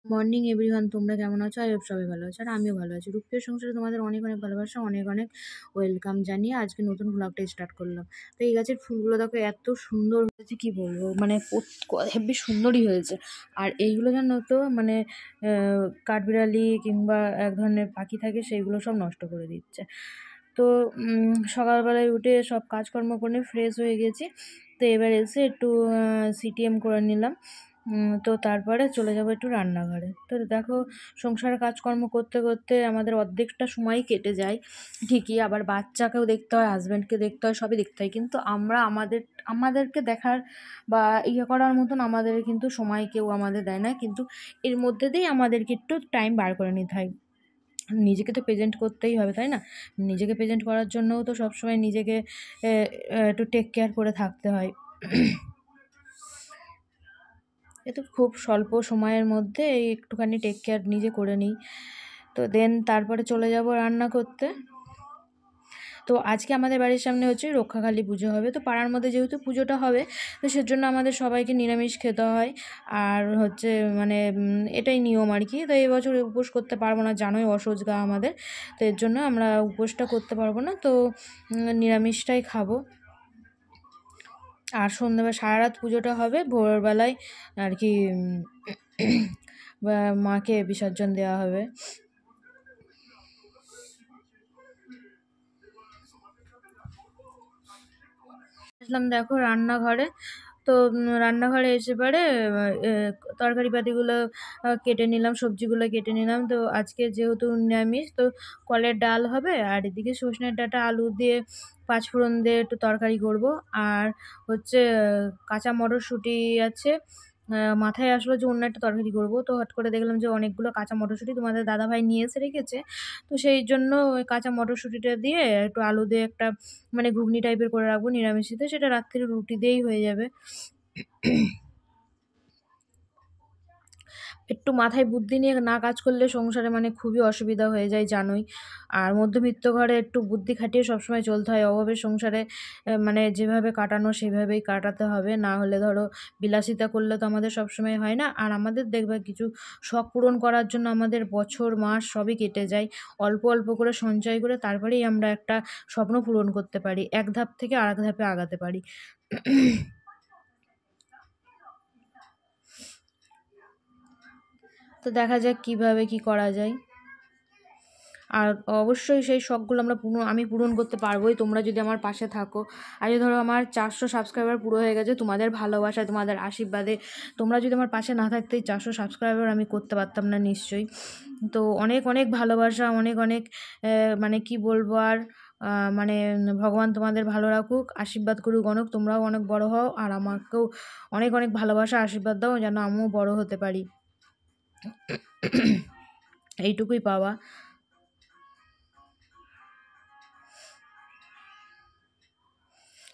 Morning everyone, তোমরা কেমন আছো? আই হোপ সবাই ভালো আছো, আর আমিও ভালো আছি। রূপপ্রিয় সংসারে তোমাদের অনেক অনেক ভালোবাসা, অনেক অনেক ওয়েলকাম জানিয়ে আজকে নতুন ব্লগটা স্টার্ট করলাম। তো এই গাছের ফুলগুলো দেখো এত সুন্দর হয়েছে, কি বলবো, মানে হেবি সুন্দরই হয়েছে। আর এইগুলো জানো তো মানে কাঠবিড়ালি কিংবা এক ধরনের পাখি থাকে, সেইগুলো সব নষ্ট করে দিচ্ছে। তো সকালবেলায় উঠে সব কাজকর্ম করে ফ্রেশ হয়ে গেছি। তো এবার এসে একটু সিটিএম করে নিলাম। তো তারপরে চলে যাবো একটু রান্নাঘরে। তো দেখো, সংসারের কাজকর্ম করতে করতে আমাদের অর্ধেকটা সময় কেটে যায় ঠিকই, আবার বাচ্চাকেও দেখতে হয়, হাজব্যান্ডকে দেখতে হয়, সবই দেখতে হয়, কিন্তু আমরা আমাদেরকে দেখার বা ইয়ে করার মতন আমাদের কিন্তু সময় কেউ আমাদের দেয় না। কিন্তু এর মধ্যে দিয়েই আমাদেরকে একটু টাইম বার করে নিতে হয়। নিজেকে তো প্রেজেন্ট করতেই হবে, তাই না? নিজেকে প্রেজেন্ট করার জন্যও তো সবসময় নিজেকে একটু টেক কেয়ার করে থাকতে হয়। এ তো খুব স্বল্প সময়ের মধ্যে এই একটুখানি টেক কেয়ার নিজে করে নিই। তো দেন তারপরে চলে যাব রান্না করতে। তো আজকে আমাদের বাড়ির সামনে হচ্ছে রক্ষাকালী পুজো হবে। তো পাড়ার মধ্যে যেহেতু পুজোটা হবে, তো সেজন্য আমাদের সবাইকে নিরামিষ খেতে হয়। আর হচ্ছে মানে এটাই নিয়ম আর কি। তো এবছর উপোস করতে পারবো না, জানোই অসুখ আমাদের। তো এর জন্য আমরা উপোসটা করতে পারবো না, তো নিরামিষটাই খাবো। আর সন্ধ্যেবেলা সারা রাত পুজোটা হবে, ভোরবেলায় আর কি মাকে বিসর্জন দেওয়া হবে। আসলাম দেখো রান্নাঘরে। তো রান্নাঘরে এসে পরে তরকারি পাতিগুলো কেটে নিলাম, সবজিগুলো কেটে নিলাম। তো আজকে যেহেতু নিরামিষ, তো কলের ডাল হবে, আর এদিকে সজনের ডাঁটা আলু দিয়ে পাঁচফোড়ন দিয়ে একটু তরকারি করব। আর হচ্ছে কাঁচা মটরশুঁটি আছে। মাথায় আসলো যে অন্য একটা তরকারি করবো, তো হট করে দেখলাম যে অনেকগুলো কাঁচা মটরশুঁটি তোমাদের দাদাভাই নিয়ে এসে রেখেছে। তো সেই জন্য ওই কাঁচা মটরশুঁটিটা দিয়ে একটু আলু দিয়ে একটা মানে ঘুগনি টাইপের করে রাখবো নিরামিষিতে, সেটা রাত্রিরে রুটি দিয়েই হয়ে যাবে। একটু মাথায় বুদ্ধি নিয়ে না কাজ করলে সংসারে মানে খুবই অসুবিধা হয়ে যায়, জানোই। আর মধ্যবিত্ত ঘরে একটু বুদ্ধি খাটিয়ে সবসময় চলতে হয়। অভাবের সংসারে মানে যেভাবে কাটানো সেভাবেই কাটাতে হবে, না হলে ধরো বিলাসিতা করলে তো আমাদের সবসময় হয় না। আর আমাদের দেখবে কিছু শখ পূরণ করার জন্য আমাদের বছর মাস সবই কেটে যায়। অল্প অল্প করে সঞ্চয় করে তারপরেই আমরা একটা স্বপ্ন পূরণ করতে পারি, এক ধাপ থেকে আরেক ধাপে আগাতে পারি। তো দেখা যাক কিভাবে কি করা যায়। আর অবশ্যই সেই শখগুলো আমি পূরণ করতে পারবোই, তোমরা যদি আমার পাশে থাকো। আর যদি ধরো আমার 400 সাবস্ক্রাইবার পুরো হয়ে গেছে তোমাদের ভালোবাসায়, তোমাদের আশীর্বাদে। তোমরা যদি আমার পাশে না থাকতে এই 400 সাবস্ক্রাইবার আমি করতে পারতাম না নিশ্চয়ই। তো অনেক অনেক ভালোবাসা, অনেক অনেক মানে কি বলবো আর, মানে ভগবান তোমাদের ভালো রাখুক, আশীর্বাদ করুক অনেক, তোমরাও অনেক বড় হও, আর আমাকেও অনেক অনেক ভালোবাসা আশীর্বাদ দাও যেন আমিও বড় হতে পারি। এইটুকুই পাওয়া।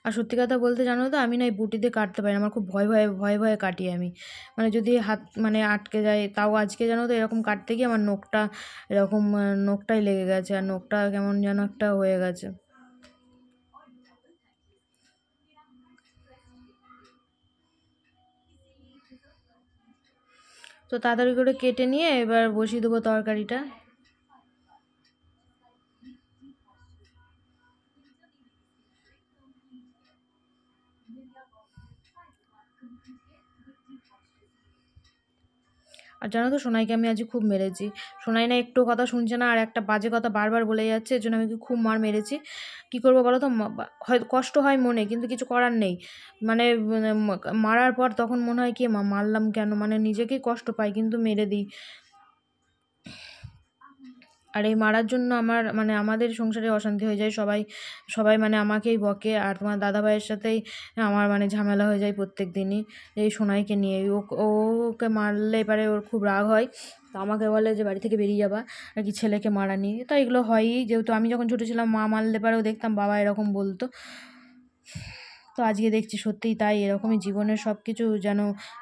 আর সত্যি কথা বলতে জানো তো, আমি না এই বটি দিয়ে কাটতে পারি না, আমার খুব ভয় ভয়ে ভয়ে ভয়ে কাটি আমি। মানে যদি হাত মানে আটকে যায়, তাও আজকে জানো তো এরকম কাটতে গিয়ে আমার নখটা এরকম নখটাই লেগে গেছে, আর নখটা কেমন যেন একটা হয়ে গেছে। তো তাড়াতাড়ি করে কেটে নিয়ে এবার বসিয়ে দেবো তরকারিটা। আর জানো তো সোনাইকে আমি আজ খুব মেরেছি। সোনাই না একটু কথা শুনছে না, আর একটা বাজে কথা বারবার বলে যাচ্ছে, এর জন্য আমি খুব মার মেরেছি। কি করবো বলো তো, হয় কষ্ট হয় মনে, কিন্তু কিছু করার নেই। মানে মারার পর তখন মনে হয় কি মারলাম কেন, মানে নিজেকেই কষ্ট পাই, কিন্তু মেরে দিই। আর এই মারার জন্য আমার মানে আমাদের সংসারে অশান্তি হয়ে যায়, সবাই সবাই মানে আমাকেই বকে। আর তোমার দাদা ভাইয়ের সাথেই আমার মানে ঝামেলা হয়ে যায় প্রত্যেক দিনই এই সোনাইকে নিয়ে। ওকে মারলে এবারে ওর খুব রাগ হয়, তো আমাকে বলে যে বাড়ি থেকে বেরিয়ে যাবা আর কি, ছেলেকে মারা নিয়ে। তো এগুলো হয়ই, যেহেতু আমি যখন ছোটো ছিলাম মা মারলে পারেও দেখতাম বাবা এরকম বলতো। তো আজকে দেখছি সত্যিই তাই, এরকমই জীবনের সব কিছু যেন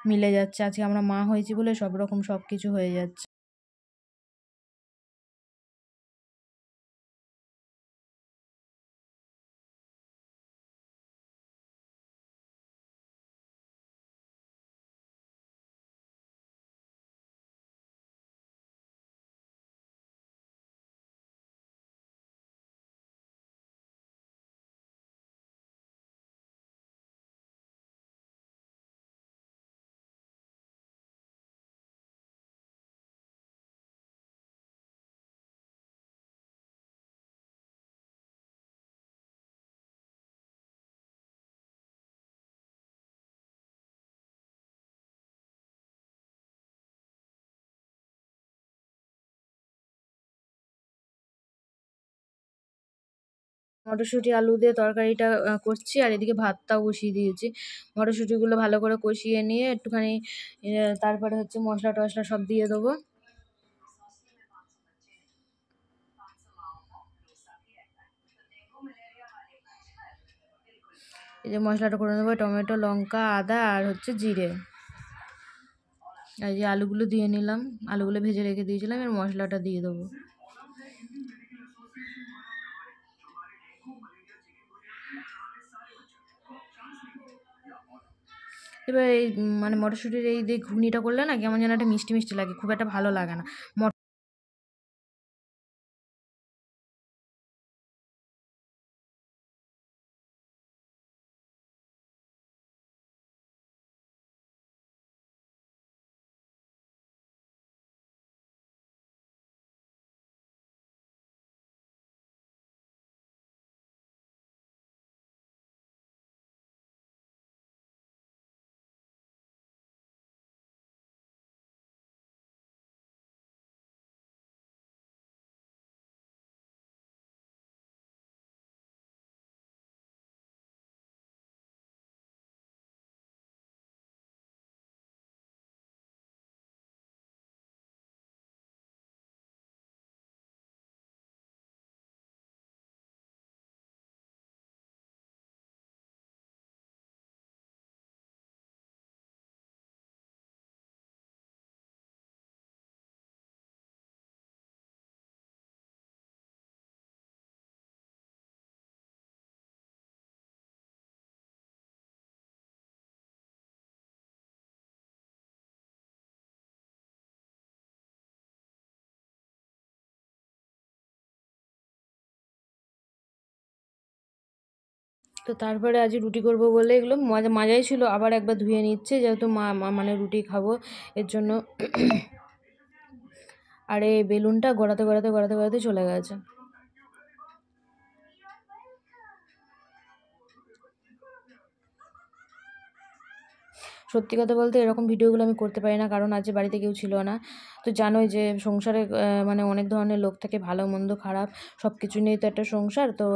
মিলে যাচ্ছে। আজকে আমরা মা হয়েছি বলে সব রকম সব কিছু হয়ে যাচ্ছে। মটরশুঁটি আলু দিয়ে তরকারিটা করছি, আর এদিকে ভাতটাও বসিয়ে দিয়েছি। মটরশুঁটিগুলো ভালো করে কষিয়ে নিয়ে একটুখানি তারপরে হচ্ছে মশলা টশলা সব দিয়ে দেবো। এই যে মশলাটা করে নেবো, টমেটো, লঙ্কা, আদা আর হচ্ছে জিরে। এই যে আলুগুলো দিয়ে নিলাম, আলুগুলো ভেজে রেখে দিয়েছিলাম, এর মশলাটা দিয়ে দেবো। এবার এই মানে মটরশুঁটির এই যে ঘুগনিটা করলে না কেমন যেন একটা মিষ্টি মিষ্টি লাগে, খুব একটা ভালো লাগে না। তো তারপরে আজ রুটি করব বলে এগুলো মাজাই ছিল, আবার একবার ধুয়ে নিচ্ছে যেহেতু মানে রুটি খাবো এর জন্য। আর এই বেলুনটা গড়াতে গড়াতে গড়াতে গড়াতে চলে গেছে। সত্যি কথা বলতে এরকম ভিডিওগুলো আমি করতে পারি না, কারণ আজ বাড়িতে কেউ ছিল না। তো জানোই যে সংসারে মানে অনেক ধরনের লোক থাকে, ভালো মন্দ খারাপ সব কিছু নিয়েই তো একটা সংসার। তো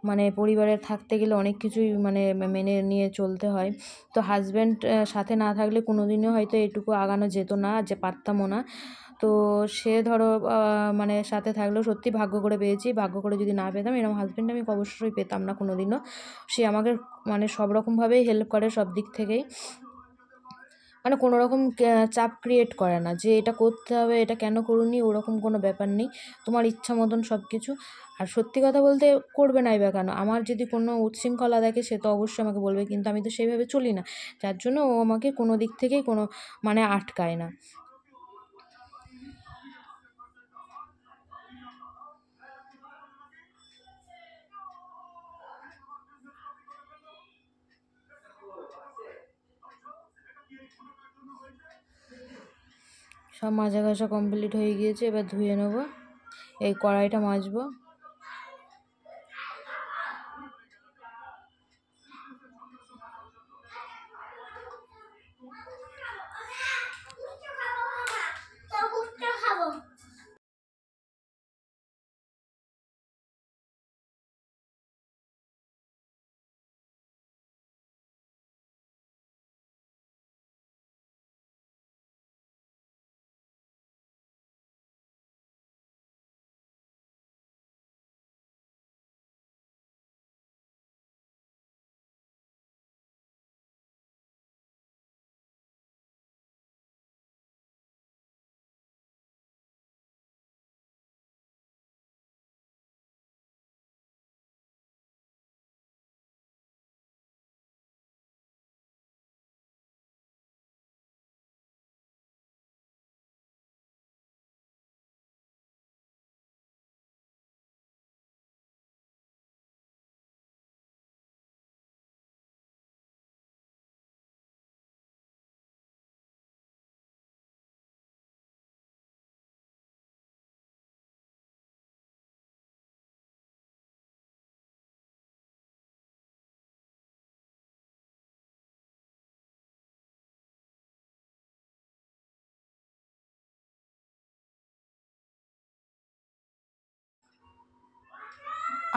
মানে পরিবারে থাকতে গেলে অনেক কিছুই মানে মেনে নিয়ে চলতে হয়। তো হাজব্যান্ড সাথে না থাকলে কোনো দিনও হয়তো এটুকু আগানো যেত না, যে পারতামও না। তো সে ধরো মানে সাথে থাকলেও সত্যি ভাগ্য করে পেয়েছি, ভাগ্য করে যদি না পেতাম এরকম হাজব্যান্ড আমি অবশ্যই পেতাম না কোনো দিনও। সে আমাকে মানে সব রকমভাবেই হেল্প করে, সব দিক থেকেই। মানে কোনো রকম চাপ ক্রিয়েট করে না যে এটা করতে হবে, এটা কেন করুনি, ওরকম কোনো ব্যাপার নেই। তোমার ইচ্ছা মতন সব কিছু। আর সত্যি কথা বলতে করবে নাই বা কেন, আমার যদি কোনো উচ্ছৃঙ্খলা দেখে সে তো অবশ্যই আমাকে বলবে, কিন্তু আমি তো সেইভাবে চলি না। যার জন্য ও আমাকে কোনো দিক থেকেই কোনো মানে আটকায় না। সব মাজা ঘষা কমপ্লিট হয়ে গিয়েছে, এবার ধুয়ে নেবো, এই কড়াইটা মাজবো।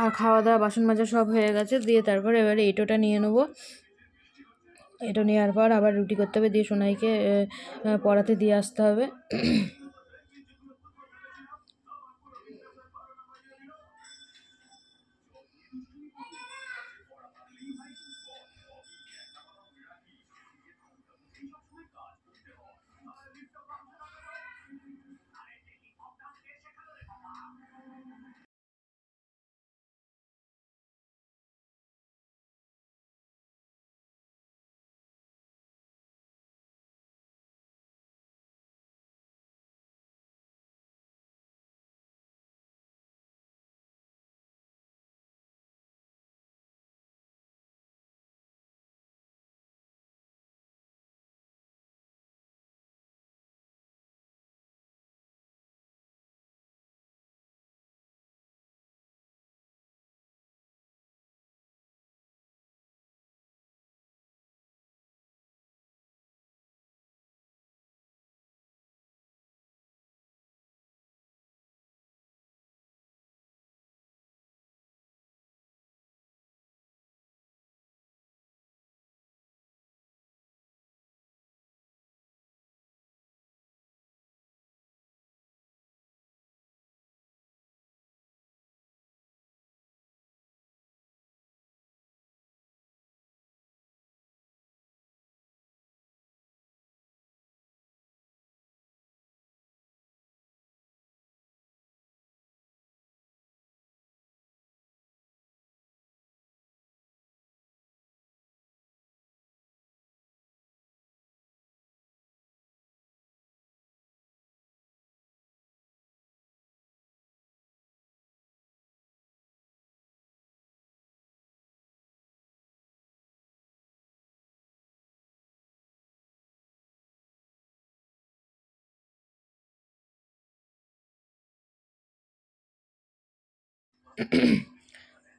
আর খাওয়া দাওয়া বাসন মাজা সব হয়ে গেছে, দিয়ে তারপর এবারে এঁটোটা নিয়ে নেবো। এঁটো নেওয়ার পর আবার রুটি করতে হবে, দিয়ে সোনাইকে পড়াতে দিয়ে আসতে হবে।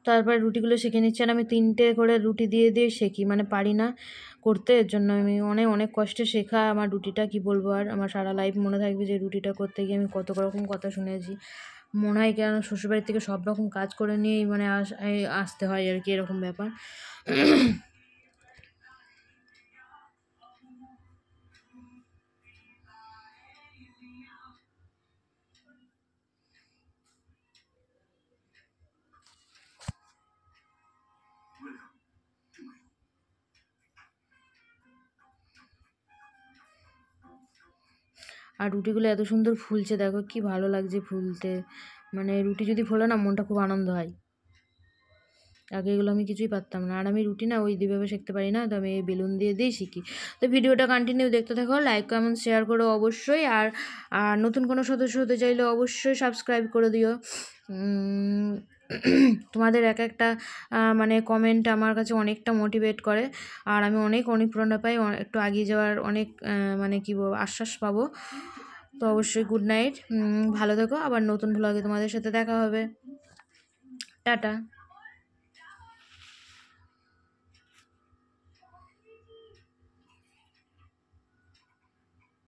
তারপর রুটিগুলো সেঁকে নিচ্ছি। আর আমি 3টে করে রুটি দিয়ে দিয়ে সেঁকি, মানে পারি না করতে, এর জন্য আমি অনেক অনেক কষ্টে শেখা আমার রুটিটা, কি বলবো আর। আমার সারা লাইফ মনে থাকবে যে রুটিটা করতে গিয়ে আমি কত রকম কথা শুনেছি। মনে হয় কেন শ্বশুরবাড়ির থেকে সব রকম কাজ করে নিয়েই মানে আসতে হয় আর কি, এরকম ব্যাপার। আর রুটিগুলো এত সুন্দর ফুলছে, দেখো কি ভালো লাগছে ফুলতে। মানে রুটি যদি ফোলে না, মনটা খুব আনন্দ হয়। আগে এগুলো আমি কিছুই পারতাম না। আর আমি রুটি না ওই দিভাবে শিখতে পারি না, তো আমি এই বেলুন দিয়ে দিয়েই শিখি। তো ভিডিওটা কন্টিনিউ দেখতে থাকো, লাইক কমেন্ট শেয়ার করো অবশ্যই। আর নতুন কোনো সদস্য হতে চাইলে অবশ্যই সাবস্ক্রাইব করে দিও। তোমাদের এক একটা মানে কমেন্ট আমার কাছে অনেকটা মোটিভেট করে, আর আমি অনেক অনুপ্রেরণা পাই, একটু এগিয়ে যাওয়ার অনেক মানে কী বলবো, আশ্বাস পাবো। তো অবশ্যই গুড নাইট, ভালো থেকো। আবার নতুন ভ্লগে তোমাদের সাথে দেখা হবে। টাটা।